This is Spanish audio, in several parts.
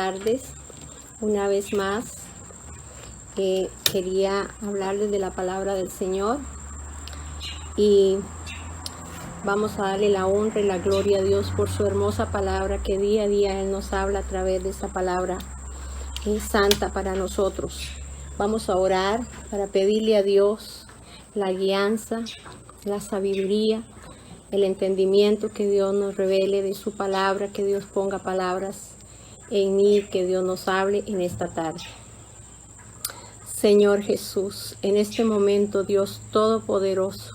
tardes. Una vez más quería hablarles de la palabra del Señor y vamos a darle la honra y la gloria a Dios por su hermosa palabra, que día a día Él nos habla a través de esa palabra santa para nosotros. Vamos a orar para pedirle a Dios la guianza, la sabiduría, el entendimiento, que Dios nos revele de su palabra, que Dios ponga palabras en mí, que Dios nos hable en esta tarde. Señor Jesús, en este momento, Dios Todopoderoso,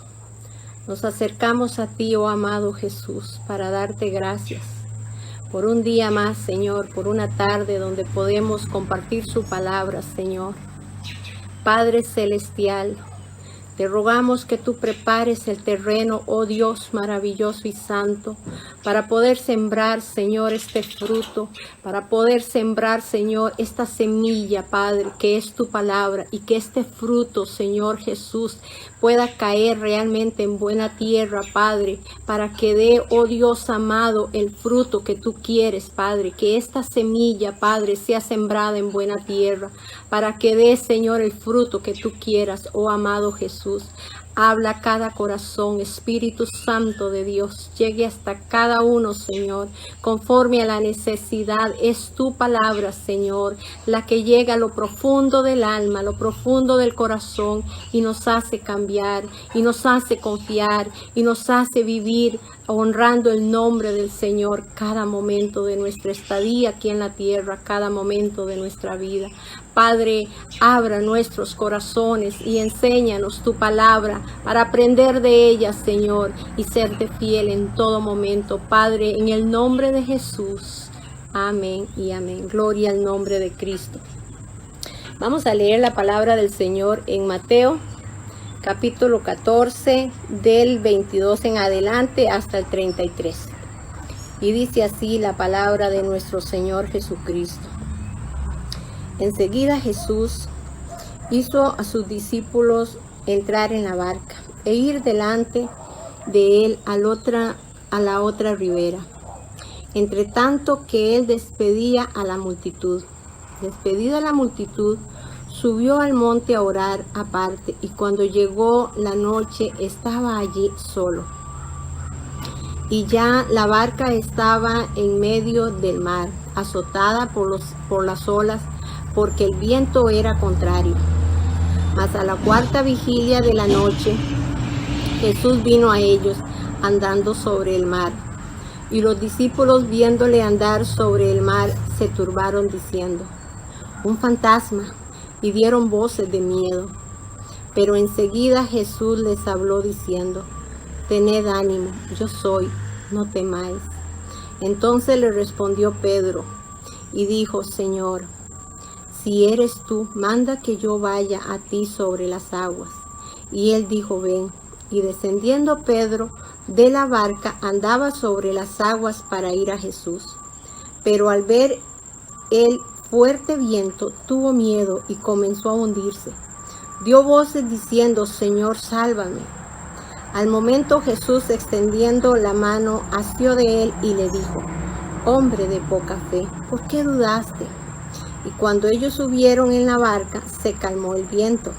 nos acercamos a ti, oh amado Jesús, para darte gracias por un día más, Señor, por una tarde donde podemos compartir su palabra, Señor. Padre Celestial, te rogamos que tú prepares el terreno, oh Dios maravilloso y santo, para poder sembrar, Señor, este fruto, para poder sembrar, Señor, esta semilla, Padre, que es tu palabra, y que este fruto, Señor Jesús, pueda caer realmente en buena tierra, Padre, para que dé, oh Dios amado, el fruto que tú quieres, Padre, que esta semilla, Padre, sea sembrada en buena tierra, para que dé, Señor, el fruto que tú quieras, oh amado Jesús. Habla a cada corazón, Espíritu Santo de Dios, llegue hasta cada uno, Señor, conforme a la necesidad. Es tu palabra, Señor, la que llega a lo profundo del alma, a lo profundo del corazón, y nos hace cambiar, y nos hace confiar, y nos hace vivir honrando el nombre del Señor cada momento de nuestra estadía aquí en la tierra, cada momento de nuestra vida. Padre, abra nuestros corazones y enséñanos tu palabra para aprender de ella, Señor, y serte fiel en todo momento. Padre, en el nombre de Jesús. Amén y amén. Gloria al nombre de Cristo. Vamos a leer la palabra del Señor en Mateo, capítulo 14, del 22 en adelante hasta el 33. Y dice así la palabra de nuestro Señor Jesucristo. Enseguida Jesús hizo a sus discípulos entrar en la barca e ir delante de él a la otra ribera, entre tanto que él despedía a la multitud. Despedida la multitud, subió al monte a orar aparte, y cuando llegó la noche estaba allí solo. Y ya la barca estaba en medio del mar, azotada por las olas, porque el viento era contrario. Mas a la cuarta vigilia de la noche, Jesús vino a ellos andando sobre el mar. Y los discípulos, viéndole andar sobre el mar, se turbaron diciendo: un fantasma, y dieron voces de miedo. Pero enseguida Jesús les habló diciendo: tened ánimo, yo soy, no temáis. Entonces le respondió Pedro y dijo: Señor, si eres tú, manda que yo vaya a ti sobre las aguas. Y él dijo: ven. Y descendiendo Pedro de la barca, andaba sobre las aguas para ir a Jesús. Pero al ver el fuerte viento, tuvo miedo y comenzó a hundirse. Dio voces diciendo: Señor, sálvame. Al momento Jesús, extendiendo la mano, asió de él y le dijo: hombre de poca fe, ¿por qué dudaste? Y cuando ellos subieron en la barca, se calmó el viento.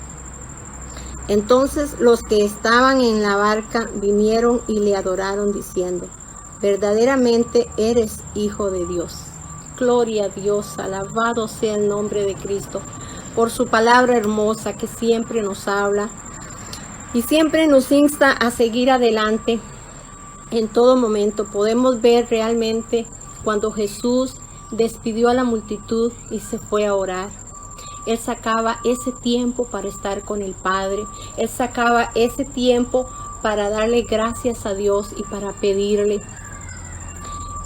Entonces los que estaban en la barca vinieron y le adoraron diciendo: verdaderamente eres Hijo de Dios. Gloria a Dios, alabado sea el nombre de Cristo, por su palabra hermosa que siempre nos habla y siempre nos insta a seguir adelante en todo momento. Podemos ver realmente cuando Jesús despidió a la multitud y se fue a orar. Él sacaba ese tiempo para estar con el Padre. Él sacaba ese tiempo para darle gracias a Dios y para pedirle.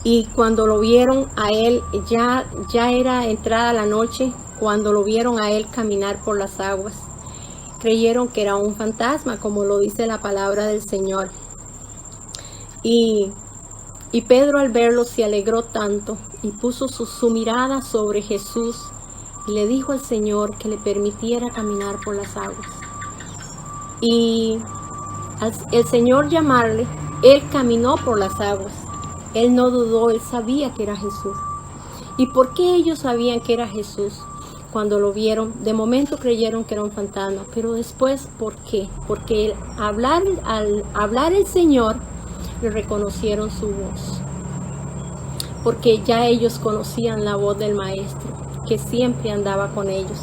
Y cuando lo vieron a él, ya era entrada la noche, cuando lo vieron a él caminar por las aguas, creyeron que era un fantasma, como lo dice la palabra del Señor. Y Pedro, al verlo, se alegró tanto y puso su mirada sobre Jesús y le dijo al Señor que le permitiera caminar por las aguas. Y al el Señor llamarle, él caminó por las aguas. Él no dudó, él sabía que era Jesús. ¿Y por qué ellos sabían que era Jesús? Cuando lo vieron, de momento creyeron que era un fantasma, pero después, ¿por qué? Porque al hablar el Señor, le reconocieron su voz. Porque ya ellos conocían la voz del Maestro, que siempre andaba con ellos.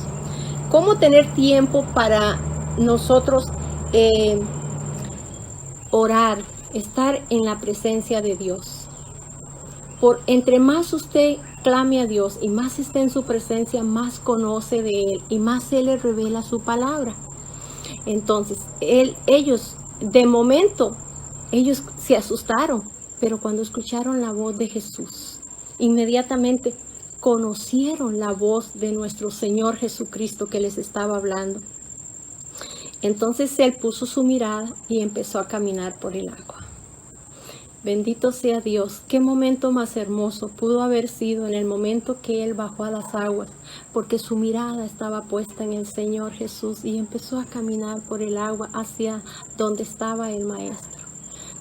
¿Cómo tener tiempo para nosotros orar, estar en la presencia de Dios? Entre más usted clame a Dios y más esté en su presencia, más conoce de Él y más Él le revela su palabra. Entonces, ellos, de momento, ellos se asustaron, pero cuando escucharon la voz de Jesús, inmediatamente conocieron la voz de nuestro Señor Jesucristo que les estaba hablando. Entonces Él puso su mirada y empezó a caminar por el agua. Bendito sea Dios. Qué momento más hermoso pudo haber sido en el momento que Él bajó a las aguas, porque su mirada estaba puesta en el Señor Jesús y empezó a caminar por el agua hacia donde estaba el Maestro.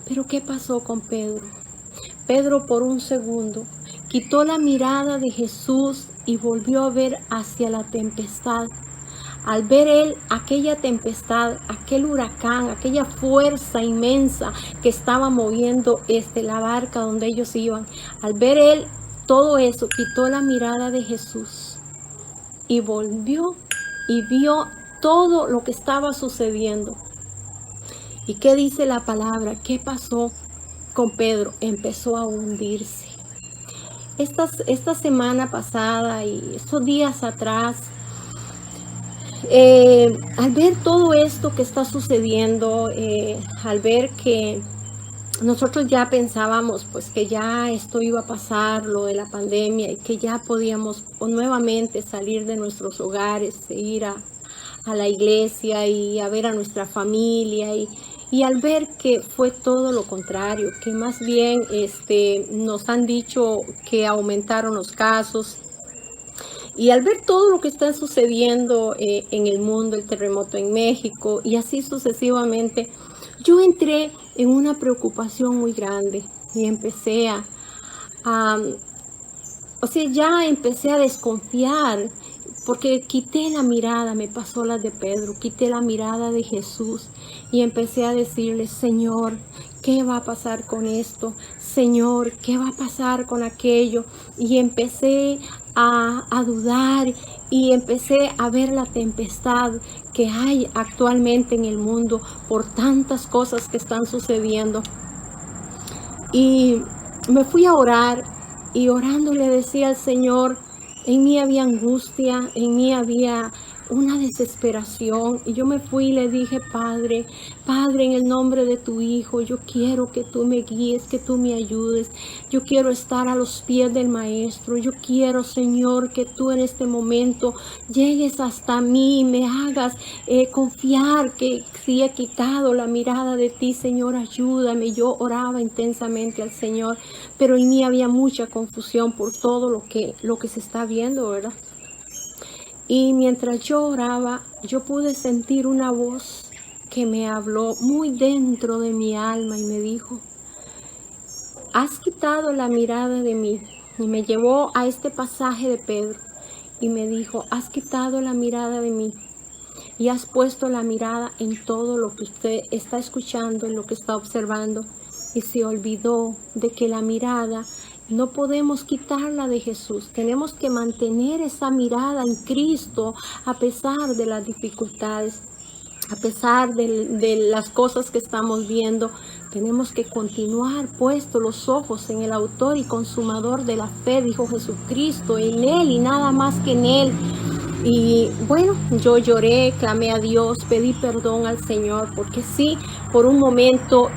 Pero ¿qué pasó con Pedro? Pedro por un segundo quitó la mirada de Jesús y volvió a ver hacia la tempestad. Al ver él aquella tempestad, aquel huracán, aquella fuerza inmensa que estaba moviendo la barca donde ellos iban, al ver él todo eso, quitó la mirada de Jesús y volvió y vio todo lo que estaba sucediendo. ¿Y qué dice la palabra? ¿Qué pasó con Pedro? Empezó a hundirse. Esta semana pasada y estos días atrás, al ver todo esto que está sucediendo, al ver que nosotros ya pensábamos pues que ya esto iba a pasar, lo de la pandemia, y que ya podíamos nuevamente salir de nuestros hogares, ir a la iglesia y a ver a nuestra familia, y al ver que fue todo lo contrario, que más bien nos han dicho que aumentaron los casos. Y al ver todo lo que está sucediendo en el mundo, el terremoto en México y así sucesivamente, yo entré en una preocupación muy grande y empecé ya empecé a desconfiar, porque quité la mirada, me pasó la de Pedro, quité la mirada de Jesús y empecé a decirle: Señor, ¿qué va a pasar con esto? Señor, ¿qué va a pasar con aquello? Y empecé a dudar y empecé a ver la tempestad que hay actualmente en el mundo por tantas cosas que están sucediendo. Y me fui a orar y orando le decía al Señor, en mí había angustia, en mí había una desesperación, y yo me fui y le dije: Padre, en el nombre de tu Hijo, yo quiero que tú me guíes, que tú me ayudes, yo quiero estar a los pies del Maestro, yo quiero, Señor, que tú en este momento llegues hasta mí, me hagas confiar que si he quitado la mirada de ti, Señor, ayúdame. Yo oraba intensamente al Señor, pero en mí había mucha confusión por todo lo que se está viendo, ¿verdad? Y mientras yo oraba, yo pude sentir una voz que me habló muy dentro de mi alma y me dijo: has quitado la mirada de mí. Y me llevó a este pasaje de Pedro y me dijo: has quitado la mirada de mí y has puesto la mirada en todo lo que usted está escuchando, en lo que está observando, y se olvidó de que la mirada no podemos quitarla de Jesús. Tenemos que mantener esa mirada en Cristo a pesar de las dificultades, a pesar de las cosas que estamos viendo. Tenemos que continuar puestos los ojos en el autor y consumador de la fe, dijo Jesucristo, en Él y nada más que en Él. Y bueno, yo lloré, clamé a Dios, pedí perdón al Señor, porque sí, por un momento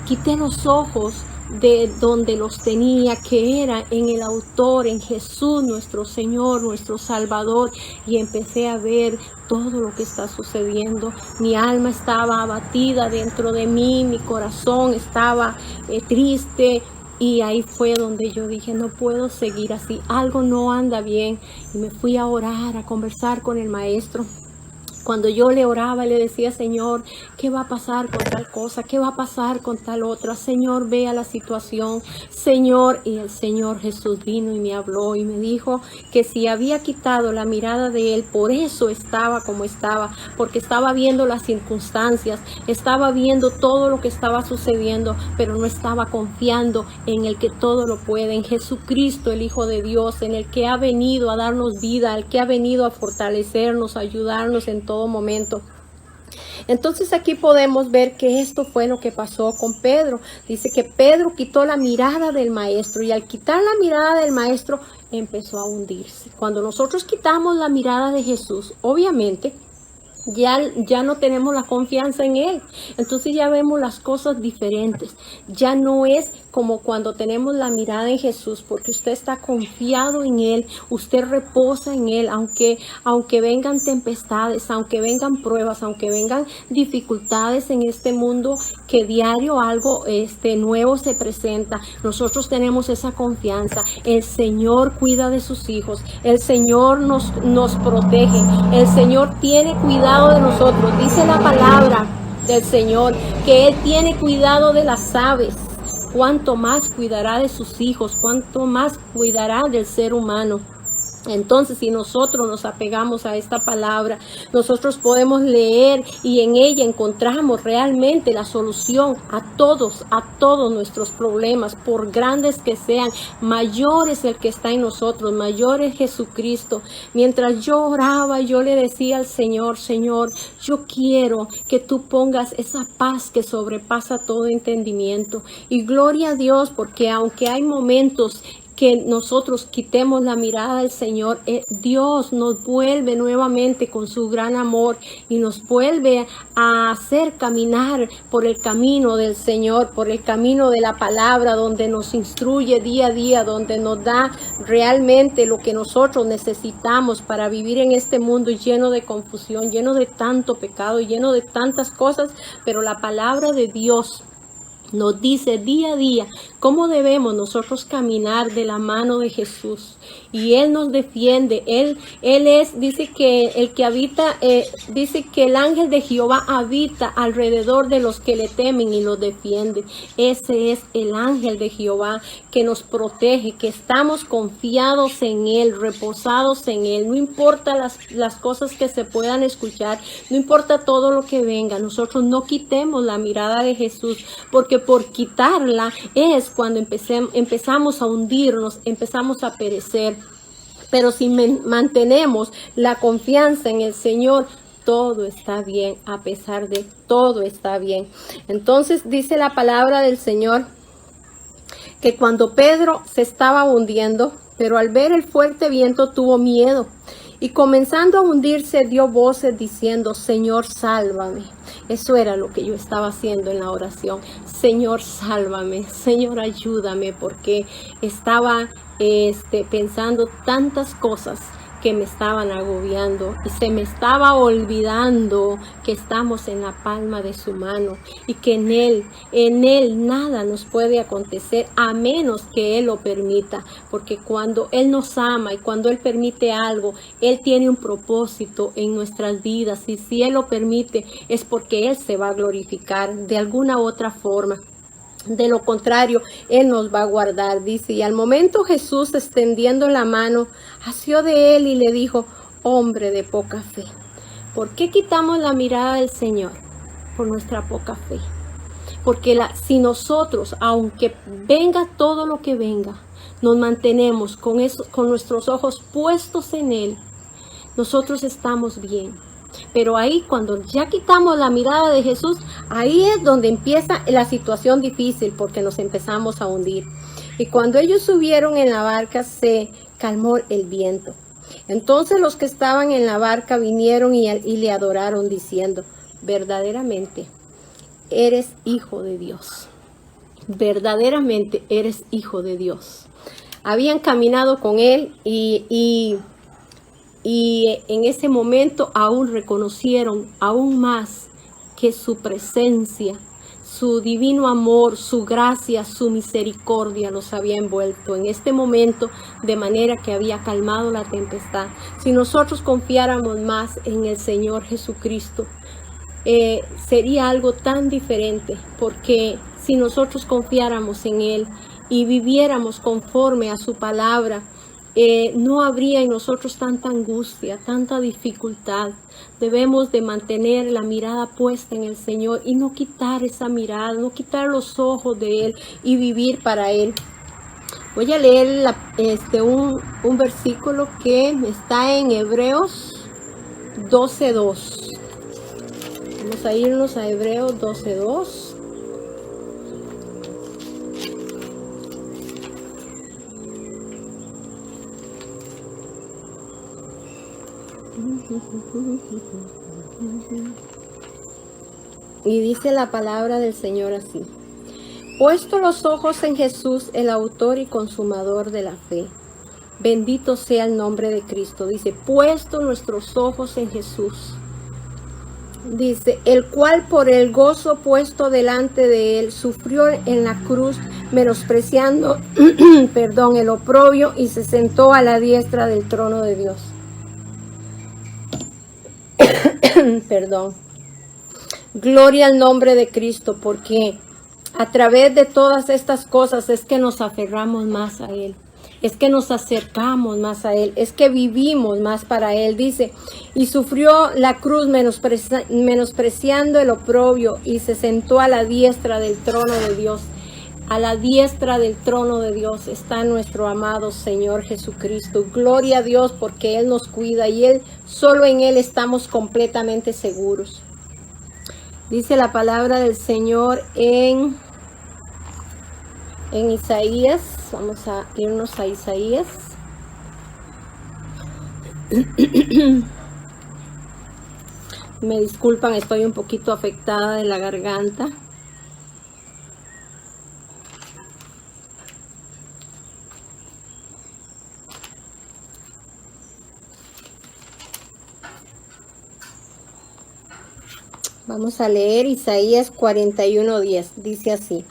quité los ojos de donde los tenía, que era en el autor, en Jesús, nuestro Señor, nuestro Salvador, y empecé a ver todo lo que está sucediendo. Mi alma estaba abatida dentro de mí, mi corazón estaba triste, y ahí fue donde yo dije: no puedo seguir así, algo no anda bien, y me fui a orar, a conversar con el Maestro. Cuando yo le oraba, le decía, Señor, ¿qué va a pasar con tal cosa? ¿Qué va a pasar con tal otra? Señor, vea la situación. Señor, y el Señor Jesús vino y me habló y me dijo que si había quitado la mirada de él, por eso estaba como estaba, porque estaba viendo las circunstancias, estaba viendo todo lo que estaba sucediendo, pero no estaba confiando en el que todo lo puede, en Jesucristo, el Hijo de Dios, en el que ha venido a darnos vida, el que ha venido a fortalecernos, a ayudarnos en todo momento. Entonces aquí podemos ver que esto fue lo que pasó con Pedro. Dice que Pedro quitó la mirada del maestro y al quitar la mirada del maestro empezó a hundirse. Cuando nosotros quitamos la mirada de Jesús, obviamente ya no tenemos la confianza en él. Entonces ya vemos las cosas diferentes. Ya no es como cuando tenemos la mirada en Jesús, porque usted está confiado en él, usted reposa en él, aunque vengan tempestades, aunque vengan pruebas, aunque vengan dificultades en este mundo, que diario algo nuevo se presenta. Nosotros tenemos esa confianza. El Señor cuida de sus hijos, el Señor nos protege, el Señor tiene cuidado de nosotros. Dice la palabra del Señor que Él tiene cuidado de las aves. Cuánto más cuidará de sus hijos, cuánto más cuidará del ser humano. Entonces, si nosotros nos apegamos a esta palabra, nosotros podemos leer y en ella encontramos realmente la solución a todos nuestros problemas, por grandes que sean. Mayor es el que está en nosotros, mayor es Jesucristo. Mientras yo oraba, yo le decía al Señor, Señor, yo quiero que tú pongas esa paz que sobrepasa todo entendimiento. Y gloria a Dios, porque aunque hay momentos que nosotros quitemos la mirada del Señor, Dios nos vuelve nuevamente con su gran amor y nos vuelve a hacer caminar por el camino del Señor, por el camino de la palabra, donde nos instruye día a día, donde nos da realmente lo que nosotros necesitamos para vivir en este mundo lleno de confusión, lleno de tanto pecado, lleno de tantas cosas, pero la palabra de Dios nos dice día a día cómo debemos nosotros caminar de la mano de Jesús. Y Él nos defiende. Él dice que el que habita, dice que el ángel de Jehová habita alrededor de los que le temen y los defiende. Ese es el ángel de Jehová que nos protege, que estamos confiados en Él, reposados en Él. No importa las cosas que se puedan escuchar, no importa todo lo que venga, nosotros no quitemos la mirada de Jesús, porque por quitarla es cuando empezamos a hundirnos, empezamos a perecer. Pero si mantenemos la confianza en el Señor, todo está bien, a pesar de todo está bien. Entonces dice la palabra del Señor que cuando Pedro se estaba hundiendo, pero al ver el fuerte viento tuvo miedo. Y comenzando a hundirse dio voces diciendo, Señor, sálvame. Eso era lo que yo estaba haciendo en la oración. Señor, sálvame. Señor, ayúdame, porque estaba pensando tantas cosas que me estaban agobiando y se me estaba olvidando que estamos en la palma de su mano y que en él nada nos puede acontecer a menos que Él lo permita, porque cuando Él nos ama y cuando Él permite algo, Él tiene un propósito en nuestras vidas, y si Él lo permite es porque Él se va a glorificar de alguna otra forma. De lo contrario, Él nos va a guardar, dice. Y al momento Jesús, extendiendo la mano, asió de él y le dijo, hombre de poca fe. ¿Por qué quitamos la mirada del Señor? Por nuestra poca fe. Porque si nosotros, aunque venga todo lo que venga, nos mantenemos con nuestros ojos puestos en Él, nosotros estamos bien. Pero ahí, cuando ya quitamos la mirada de Jesús, ahí es donde empieza la situación difícil, porque nos empezamos a hundir. Y cuando ellos subieron en la barca, se calmó el viento. Entonces los que estaban en la barca vinieron y le adoraron, diciendo, verdaderamente eres hijo de Dios. Verdaderamente eres hijo de Dios. Habían caminado con Él y en ese momento aún reconocieron aún más que su presencia, su divino amor, su gracia, su misericordia los había envuelto en este momento, de manera que había calmado la tempestad. Si nosotros confiáramos más en el Señor Jesucristo, sería algo tan diferente, porque si nosotros confiáramos en Él y viviéramos conforme a su palabra, no habría en nosotros tanta angustia, tanta dificultad. Debemos de mantener la mirada puesta en el Señor y no quitar esa mirada, no quitar los ojos de Él y vivir para Él. Voy a leer un versículo que está en Hebreos 12:2. Vamos a irnos a Hebreos 12:2. Y dice la palabra del Señor así: puesto los ojos en Jesús, el autor y consumador de la fe. Bendito sea el nombre de Cristo. Dice, puesto nuestros ojos en Jesús. Dice, el cual por el gozo puesto delante de él sufrió en la cruz, menospreciando el oprobio, y se sentó a la diestra del trono de Dios. Perdón. Gloria al nombre de Cristo, porque a través de todas estas cosas es que nos aferramos más a Él, es que nos acercamos más a Él, es que vivimos más para Él. Dice, y sufrió la cruz menospreciando el oprobio, y se sentó a la diestra del trono de Dios. A la diestra del trono de Dios está nuestro amado Señor Jesucristo. Gloria a Dios, porque Él nos cuida y solo en Él estamos completamente seguros. Dice la palabra del Señor en Isaías. Vamos a irnos a Isaías. Me disculpan, estoy un poquito afectada de la garganta. Vamos a leer Isaías 41:10. Dice así: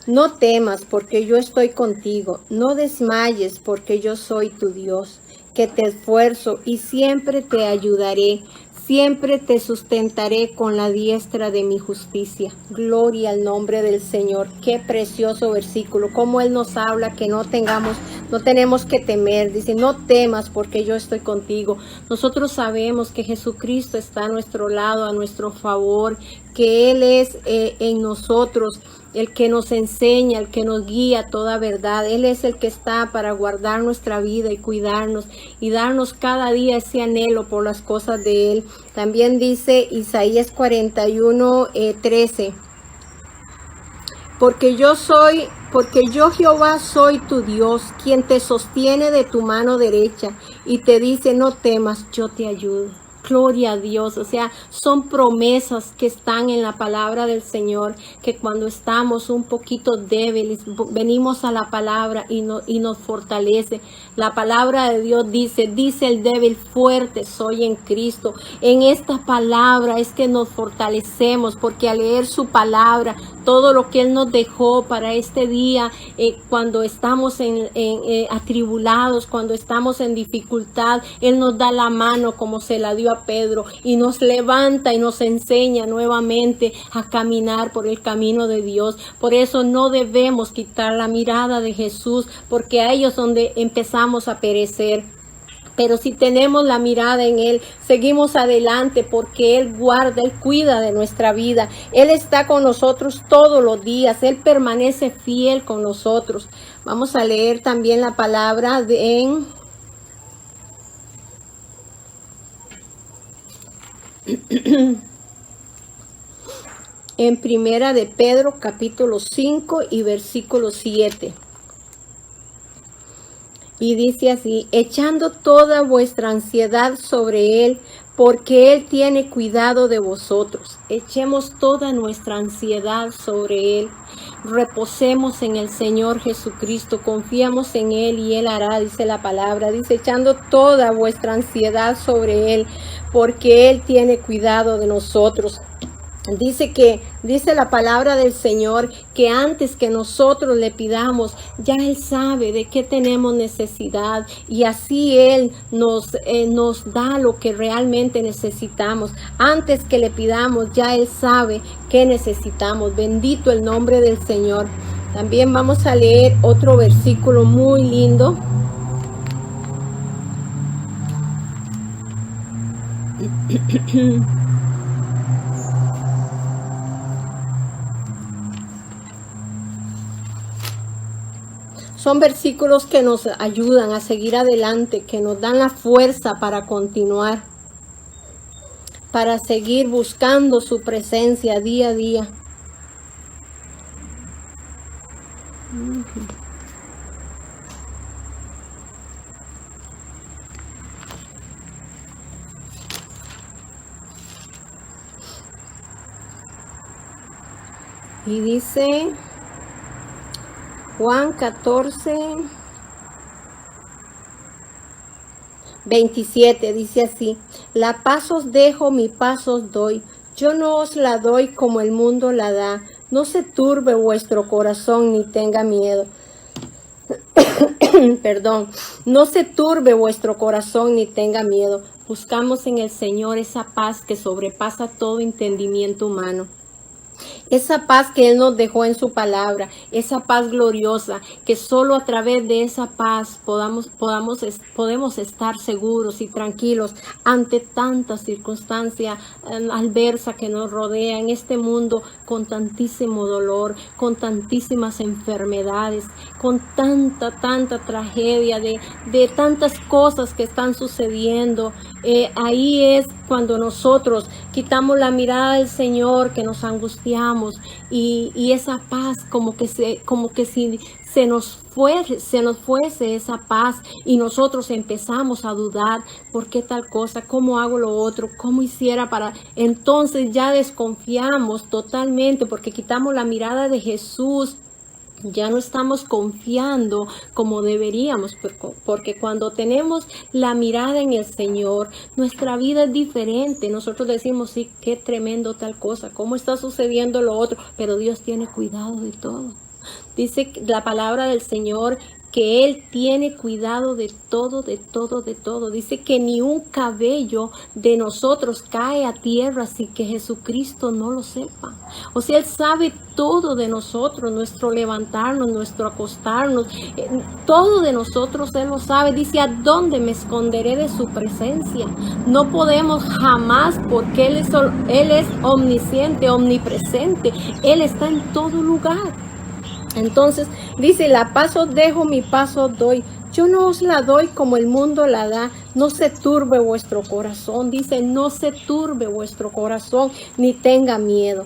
no temas, porque yo estoy contigo. No desmayes, porque yo soy tu Dios, que te esfuerzo y siempre te ayudaré. Siempre te sustentaré con la diestra de mi justicia. Gloria al nombre del Señor. Qué precioso versículo. Cómo Él nos habla que no tenemos que temer. Dice, no temas porque yo estoy contigo. Nosotros sabemos que Jesucristo está a nuestro lado, a nuestro favor, que Él es en nosotros el que nos enseña, el que nos guía toda verdad. Él es el que está para guardar nuestra vida y cuidarnos y darnos cada día ese anhelo por las cosas de Él. También dice Isaías 41:13. Porque yo Jehová soy tu Dios, quien te sostiene de tu mano derecha y te dice, no temas, yo te ayudo. Gloria a Dios. O sea, son promesas que están en la palabra del Señor, que cuando estamos un poquito débiles, venimos a la palabra y nos fortalece. La palabra de Dios dice el débil, fuerte soy en Cristo. En esta palabra es que nos fortalecemos, porque al leer su palabra, todo lo que Él nos dejó para este día, cuando estamos atribulados, cuando estamos en dificultad, Él nos da la mano como se la dio a Pedro y nos levanta y nos enseña nuevamente a caminar por el camino de Dios. Por eso no debemos quitar la mirada de Jesús, porque a ellos donde empezamos a perecer. Pero si tenemos la mirada en Él, seguimos adelante, porque Él guarda, Él cuida de nuestra vida. Él está con nosotros todos los días. Él permanece fiel con nosotros. Vamos a leer también la palabra en Primera de Pedro, capítulo 5 y versículo 7. Y dice así: echando toda vuestra ansiedad sobre Él, porque Él tiene cuidado de vosotros. Echemos toda nuestra ansiedad sobre Él. Reposemos en el Señor Jesucristo. Confiamos en Él y Él hará, dice la palabra. Dice, echando toda vuestra ansiedad sobre Él, porque Él tiene cuidado de nosotros. Dice la palabra del Señor que antes que nosotros le pidamos, ya Él sabe de qué tenemos necesidad y así Él nos da lo que realmente necesitamos. Antes que le pidamos, ya Él sabe qué necesitamos. Bendito el nombre del Señor. También vamos a leer otro versículo muy lindo. Son versículos que nos ayudan a seguir adelante, que nos dan la fuerza para continuar, para seguir buscando su presencia día a día. Y dice Juan 14:27, dice así: la paz os dejo, mi paz os doy. Yo no os la doy como el mundo la da. No se turbe vuestro corazón ni tenga miedo. Perdón, no se turbe vuestro corazón ni tenga miedo. Buscamos en el Señor esa paz que sobrepasa todo entendimiento humano. Esa paz que Él nos dejó en su palabra, esa paz gloriosa, que solo a través de esa paz podemos estar seguros y tranquilos ante tanta circunstancia adversa que nos rodea en este mundo, con tantísimo dolor, con tantísimas enfermedades, con tanta tragedia de tantas cosas que están sucediendo. Ahí es cuando nosotros quitamos la mirada del Señor, que nos angustiamos y esa paz como que si se nos fuese esa paz y nosotros empezamos a dudar, ¿por qué tal cosa? ¿Cómo hago lo otro? ¿Cómo hiciera para...? Entonces ya desconfiamos totalmente porque quitamos la mirada de Jesús. Ya no estamos confiando como deberíamos, porque cuando tenemos la mirada en el Señor, nuestra vida es diferente. Nosotros decimos, sí, qué tremendo tal cosa, cómo está sucediendo lo otro, pero Dios tiene cuidado de todo. Dice la palabra del Señor que Él tiene cuidado de todo, de todo, de todo. Dice que ni un cabello de nosotros cae a tierra sin que Jesucristo no lo sepa. O sea, Él sabe todo de nosotros, nuestro levantarnos, nuestro acostarnos, todo de nosotros Él lo sabe. Dice, ¿a dónde me esconderé de su presencia? No podemos jamás, porque Él es omnisciente, omnipresente. Él está en todo lugar. Entonces dice, la paz os dejo, mi paz os doy. Yo no os la doy como el mundo la da. No se turbe vuestro corazón. Dice, no se turbe vuestro corazón ni tenga miedo.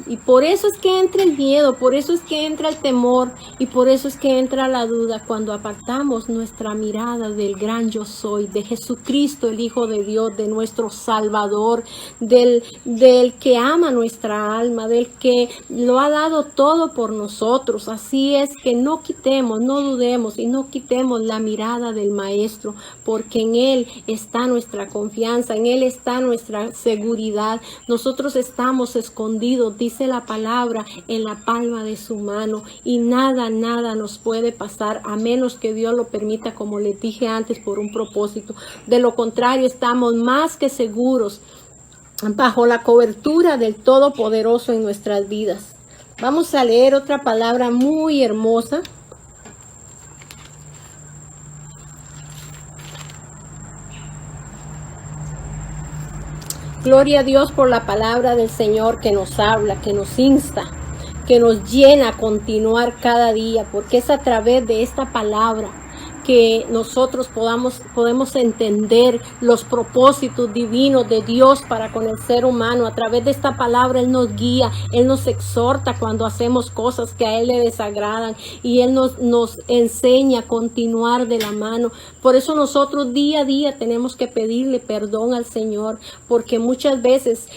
Y por eso es que entra el miedo, por eso es que entra el temor y por eso es que entra la duda cuando apartamos nuestra mirada del gran yo soy, de Jesucristo, el Hijo de Dios, de nuestro Salvador, del que ama nuestra alma, del que lo ha dado todo por nosotros. Así es que no quitemos, no dudemos y no quitemos la mirada del Maestro, porque en Él está nuestra confianza, en Él está nuestra seguridad. Nosotros estamos escondidos, dice la palabra, en la palma de su mano y nada nos puede pasar a menos que Dios lo permita, como les dije antes, por un propósito. De lo contrario, estamos más que seguros bajo la cobertura del Todopoderoso en nuestras vidas. Vamos a leer otra palabra muy hermosa. Gloria a Dios por la palabra del Señor que nos habla, que nos insta, que nos llena a continuar cada día, porque es a través de esta palabra que nosotros podemos entender los propósitos divinos de Dios para con el ser humano. A través de esta palabra Él nos guía, Él nos exhorta cuando hacemos cosas que a Él le desagradan y Él nos enseña a continuar de la mano. Por eso nosotros día a día tenemos que pedirle perdón al Señor, porque muchas veces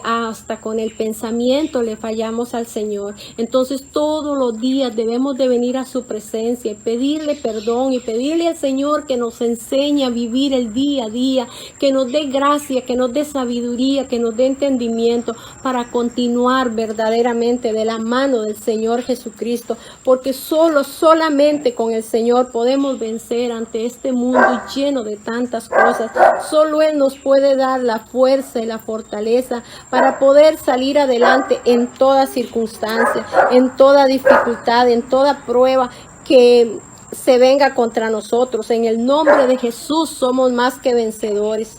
hasta con el pensamiento le fallamos al Señor. Entonces todos los días debemos de venir a su presencia y pedirle perdón y pedirle al Señor que nos enseñe a vivir el día a día, que nos dé gracia, que nos dé sabiduría, que nos dé entendimiento para continuar verdaderamente de la mano del Señor Jesucristo, porque solamente con el Señor podemos vencer ante este mundo lleno de tantas cosas. Solo Él nos puede dar la fuerza y la fortaleza para poder salir adelante en toda circunstancia, en toda dificultad, en toda prueba que se venga contra nosotros. En el nombre de Jesús somos más que vencedores.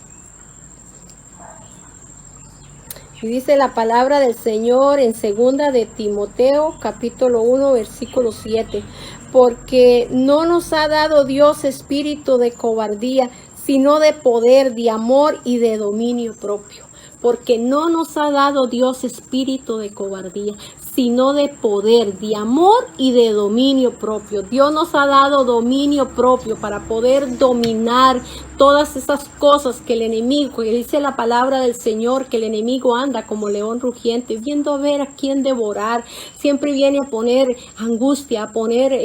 Y dice la palabra del Señor en 2 de Timoteo, capítulo 1, versículo 7. Porque no nos ha dado Dios espíritu de cobardía, sino de poder, de amor y de dominio propio. Porque no nos ha dado Dios espíritu de cobardía, sino de poder, de amor y de dominio propio. Dios nos ha dado dominio propio para poder dominar todas esas cosas que el enemigo, que dice la palabra del Señor, que el enemigo anda como león rugiente, viendo a ver a quién devorar. Siempre viene a poner angustia, a poner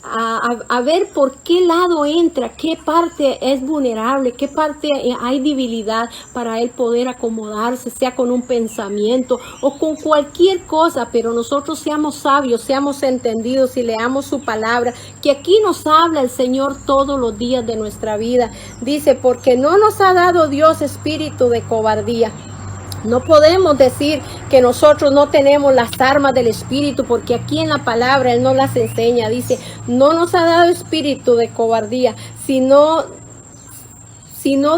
a ver por qué lado entra, qué parte es vulnerable, qué parte hay debilidad para él poder acomodarse, sea con un pensamiento o con cualquier cosa. Pero nosotros seamos sabios, seamos entendidos y leamos su palabra, que aquí nos habla el Señor todos los días de nuestra vida. Dice, porque no nos ha dado Dios espíritu de cobardía. No podemos decir que nosotros no tenemos las armas del Espíritu, porque aquí en la palabra Él nos las enseña. Dice, no nos ha dado espíritu de cobardía, sino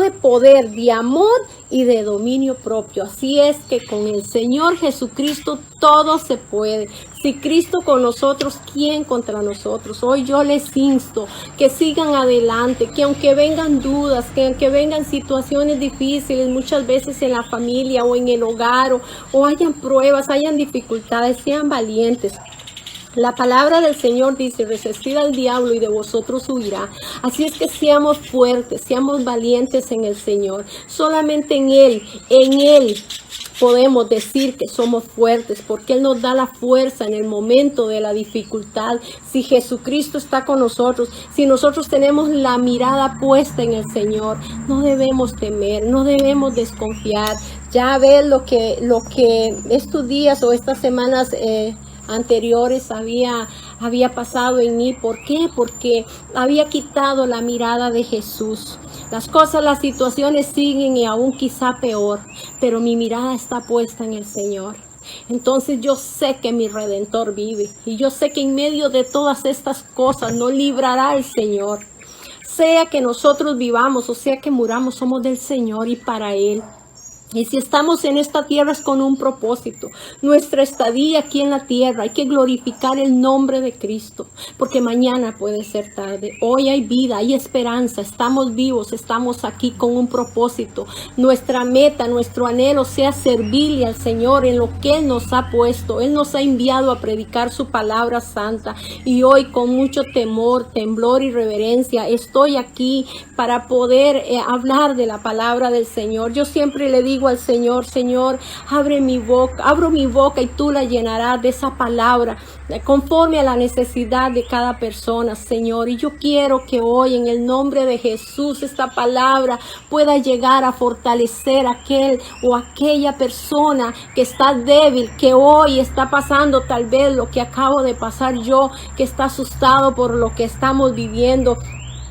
de poder, de amor y de dominio propio. Así es que con el Señor Jesucristo todo se puede. Si Cristo con nosotros, ¿quién contra nosotros? Hoy yo les insto que sigan adelante, que aunque vengan dudas, que aunque vengan situaciones difíciles, muchas veces en la familia o en el hogar, o hayan pruebas, hayan dificultades, sean valientes. La palabra del Señor dice, resistid al diablo y de vosotros huirá. Así es que seamos fuertes, seamos valientes en el Señor. Solamente en Él podemos decir que somos fuertes, porque Él nos da la fuerza en el momento de la dificultad. Si Jesucristo está con nosotros, si nosotros tenemos la mirada puesta en el Señor, no debemos temer, no debemos desconfiar. Ya ves lo que estos días o estas semanas anteriores había pasado en mí. ¿Por qué? Porque había quitado la mirada de Jesús. Las cosas, las situaciones siguen y aún quizá peor, pero mi mirada está puesta en el Señor. Entonces yo sé que mi Redentor vive y yo sé que en medio de todas estas cosas nos librará el Señor. Sea que nosotros vivamos o sea que muramos, somos del Señor y para Él. Y si estamos en esta tierra es con un propósito. Nuestra estadía aquí en la tierra, hay que glorificar el nombre de Cristo, porque mañana puede ser tarde. Hoy hay vida, hay esperanza, estamos vivos, estamos aquí con un propósito. Nuestra meta, nuestro anhelo sea servirle al Señor en lo que Él nos ha puesto. Él nos ha enviado a predicar su palabra santa, y hoy con mucho temor, temblor y reverencia estoy aquí para poder hablar de la palabra del Señor. Yo siempre le digo al Señor, Señor, abro mi boca y tú la llenarás de esa palabra conforme a la necesidad de cada persona, Señor. Y yo quiero que hoy en el nombre de Jesús esta palabra pueda llegar a fortalecer a aquel o aquella persona que está débil, que hoy está pasando tal vez lo que acabo de pasar yo, que está asustado por lo que estamos viviendo.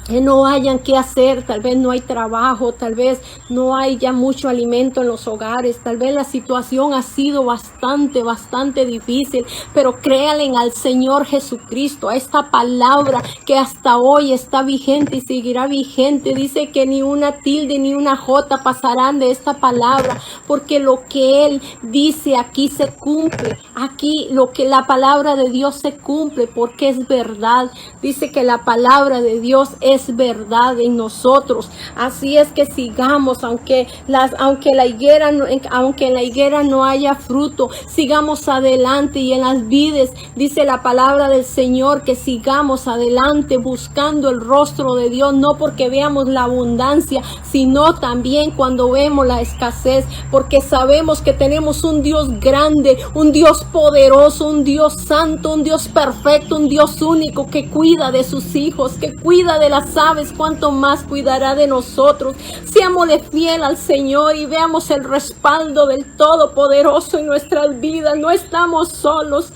Que no hayan qué hacer, tal vez no hay trabajo, tal vez no hay ya mucho alimento en los hogares, tal vez la situación ha sido bastante difícil, pero créanle al Señor Jesucristo, a esta palabra que hasta hoy está vigente y seguirá vigente. Dice que ni una tilde ni una jota pasarán de esta palabra, porque lo que Él dice aquí se cumple. Aquí lo que la palabra de Dios se cumple, porque es verdad. Dice que la palabra de Dios es es verdad en nosotros. Así es que sigamos, aunque en la higuera no haya fruto, sigamos adelante, y en las vides dice la palabra del Señor que sigamos adelante buscando el rostro de Dios, no porque veamos la abundancia, sino también cuando vemos la escasez, porque sabemos que tenemos un Dios grande, un Dios poderoso, un Dios santo, un Dios perfecto, un Dios único que cuida de sus hijos, que cuida de las aves, cuanto más cuidará de nosotros. Seámosle fiel al Señor y veamos el respaldo del Todopoderoso en nuestras vidas. No estamos solos.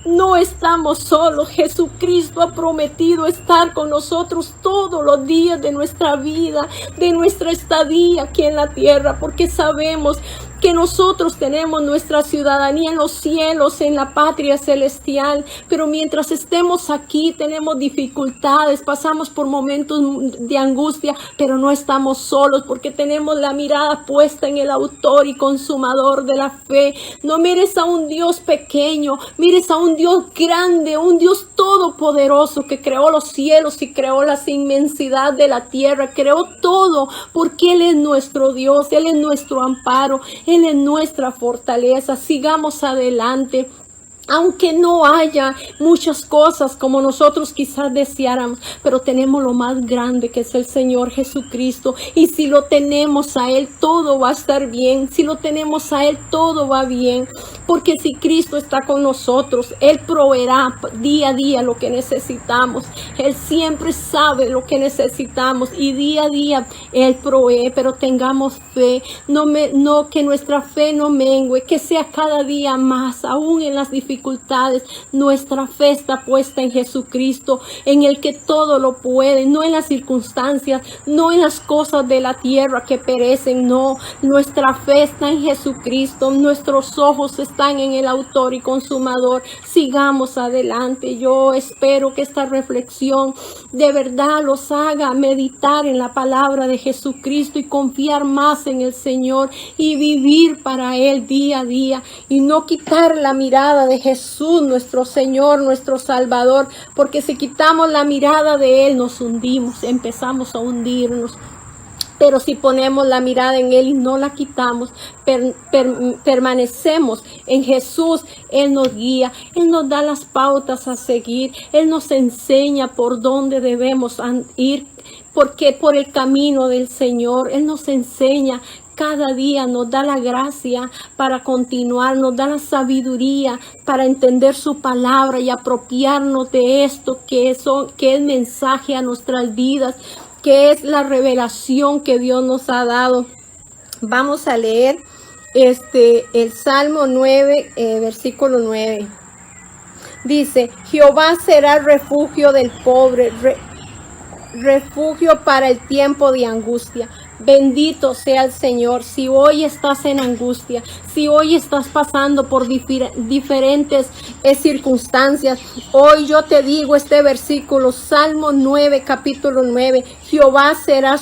No estamos solos. Jesucristo ha prometido estar con nosotros todos los días de nuestra vida, de nuestra estadía aquí en la tierra, porque sabemos que nosotros tenemos nuestra ciudadanía en los cielos, en la patria celestial, pero mientras estemos aquí tenemos dificultades, pasamos por momentos de angustia, pero no estamos solos porque tenemos la mirada puesta en el autor y consumador de la fe. No mires a un Dios pequeño, mires a un Dios grande, un Dios todopoderoso que creó los cielos y creó la inmensidad de la tierra, creó todo, porque Él es nuestro Dios, Él es nuestro amparo, Él es nuestra fortaleza. Sigamos adelante. Aunque no haya muchas cosas como nosotros quizás deseáramos, pero tenemos lo más grande que es el Señor Jesucristo. Y si lo tenemos a Él, todo va a estar bien. Si lo tenemos a Él, todo va bien. Porque si Cristo está con nosotros, Él proveerá día a día lo que necesitamos. Él siempre sabe lo que necesitamos y día a día Él provee. Pero tengamos fe, que nuestra fe no mengue, que sea cada día más, aún en las dificultades. Nuestra fe está puesta en Jesucristo, en el que todo lo puede, no en las circunstancias, no en las cosas de la tierra que perecen, no. Nuestra fe está en Jesucristo, nuestros ojos están en el autor y consumador. Sigamos adelante. Yo espero que esta reflexión de verdad los haga meditar en la palabra de Jesucristo y confiar más en el Señor y vivir para Él día a día y no quitar la mirada de Jesús, nuestro Señor, nuestro Salvador, porque si quitamos la mirada de Él nos hundimos, empezamos a hundirnos. Pero si ponemos la mirada en Él y no la quitamos, permanecemos en Jesús, Él nos guía, Él nos da las pautas a seguir, Él nos enseña por dónde debemos ir, porque por el camino del Señor, Él nos enseña. Cada día nos da la gracia para continuar, nos da la sabiduría para entender su palabra y apropiarnos de esto que es mensaje a nuestras vidas, que es la revelación que Dios nos ha dado. Vamos a leer el Salmo 9, versículo 9. Dice: Jehová será refugio del pobre, refugio para el tiempo de angustia. Bendito sea el Señor. Si hoy estás en angustia, si hoy estás pasando por diferentes circunstancias, hoy yo te digo este versículo, Salmo 9, capítulo 9, Jehová será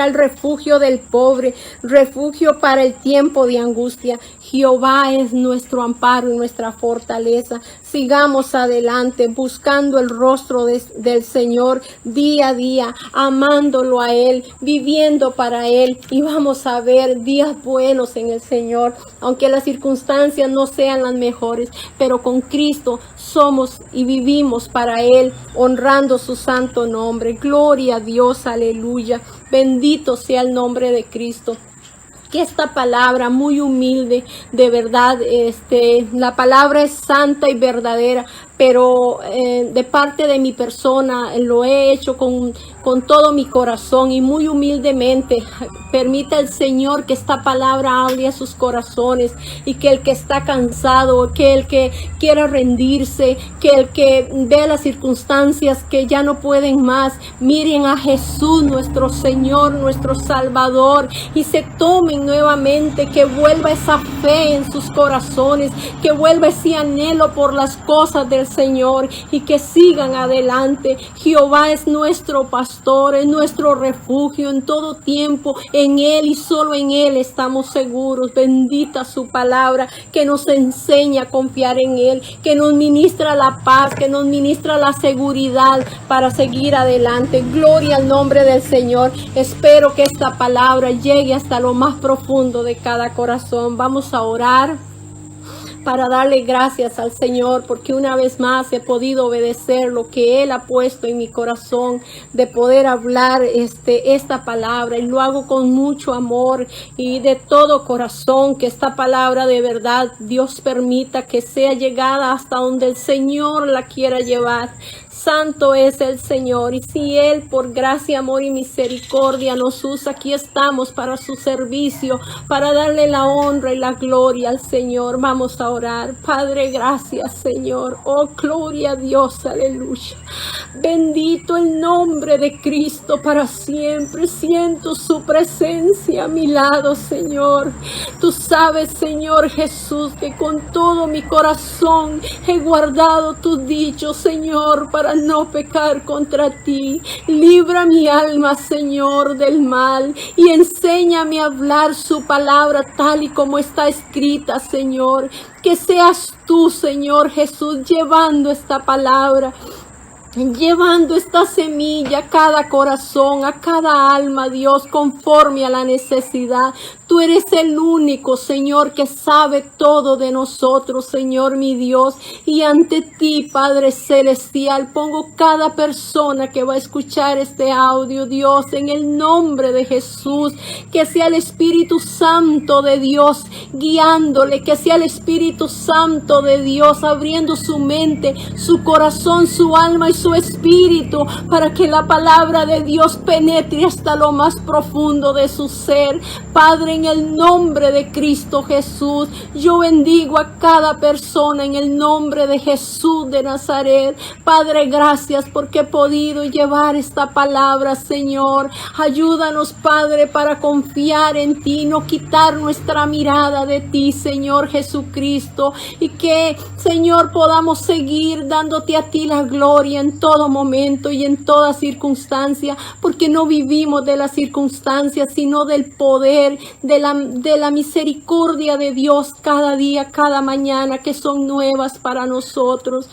el refugio del pobre, refugio para el tiempo de angustia. Jehová es nuestro amparo y nuestra fortaleza. Sigamos adelante buscando el rostro del Señor día a día, amándolo a Él, viviendo para Él, y vamos a ver días buenos en el Señor, aunque las circunstancias no sean las mejores, pero con Cristo somos y vivimos para Él, honrando su santo nombre. Gloria a Dios, aleluya, bendito sea el nombre de Cristo. Que esta palabra muy humilde, de verdad, la palabra es santa y verdadera, pero de parte de mi persona lo he hecho con todo mi corazón y muy humildemente. Permita el Señor que esta palabra hable a sus corazones y que el que está cansado, que el que quiera rendirse, que el que ve las circunstancias que ya no pueden más, miren a Jesús, nuestro Señor, nuestro Salvador, y se tomen nuevamente, que vuelva esa fe en sus corazones, que vuelva ese anhelo por las cosas del Señor, y que sigan adelante. Jehová es nuestro pastor, es nuestro refugio en todo tiempo. En Él y solo en Él estamos seguros. Bendita su palabra, que nos enseña a confiar en Él, que nos ministra la paz, que nos ministra la seguridad para seguir adelante. Gloria al nombre del Señor. Espero que esta palabra llegue hasta lo más profundo de cada corazón. Vamos a orar para darle gracias al Señor, porque una vez más he podido obedecer lo que Él ha puesto en mi corazón, de poder hablar esta palabra, y lo hago con mucho amor y de todo corazón, que esta palabra de verdad Dios permita que sea llegada hasta donde el Señor la quiera llevar. Santo es el Señor, y si Él por gracia, amor y misericordia nos usa, aquí estamos para su servicio, para darle la honra y la gloria al Señor. Vamos a orar. Padre, gracias, Señor. Oh, gloria a Dios, aleluya. Bendito el nombre de Cristo para siempre. Siento su presencia a mi lado, Señor. Tú sabes, Señor Jesús, que con todo mi corazón he guardado tus dichos, Señor, para no pecar contra ti. Libra mi alma, Señor, del mal, y enséñame a hablar su palabra tal y como está escrita, Señor. Que seas tú, Señor Jesús, llevando esta palabra, llevando esta semilla a cada corazón, a cada alma, Dios, conforme a la necesidad. Tú eres el único, Señor, que sabe todo de nosotros, Señor mi Dios. Y ante ti, Padre Celestial, pongo cada persona que va a escuchar este audio, Dios, en el nombre de Jesús. Que sea el Espíritu Santo de Dios guiándole, que sea el Espíritu Santo de Dios abriendo su mente, su corazón, su alma y su espíritu, para que la palabra de Dios penetre hasta lo más profundo de su ser. Padre, en el nombre de Cristo Jesús, yo bendigo a cada persona en el nombre de Jesús de Nazaret. Padre, gracias porque he podido llevar esta palabra, Señor. Ayúdanos, Padre, para confiar en ti, no quitar nuestra mirada de ti, Señor Jesucristo, y que, Señor, podamos seguir dándote a ti la gloria en todo momento y en toda circunstancia, porque no vivimos de las circunstancias, sino del poder, de la misericordia de Dios cada día, cada mañana, que son nuevas para nosotros.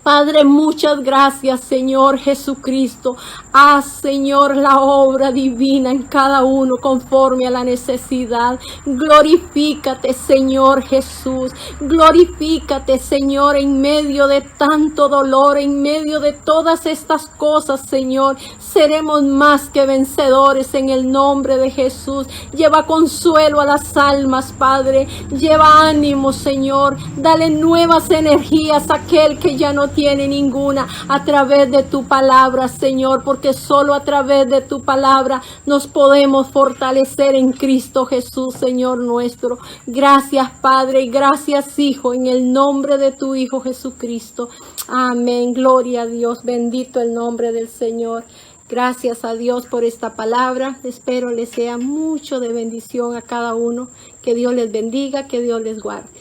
Padre, muchas gracias, Señor Jesucristo. Haz, Señor, la obra divina en cada uno conforme a la necesidad. Glorifícate, Señor Jesús. Glorifícate, Señor, en medio de tanto dolor, en medio de todas estas cosas, Señor. Seremos más que vencedores en el nombre de Jesús. Lleva consuelo a las almas, Padre. Lleva ánimo, Señor. Dale nuevas energías a aquel que ya no tiene ninguna, a través de tu palabra, Señor, porque solo a través de tu palabra nos podemos fortalecer en Cristo Jesús, Señor nuestro. Gracias, Padre, y gracias, Hijo, en el nombre de tu Hijo Jesucristo. Amén. Gloria a Dios. Bendito el nombre del Señor. Gracias a Dios por esta palabra. Espero les sea mucho de bendición a cada uno. Que Dios les bendiga, que Dios les guarde.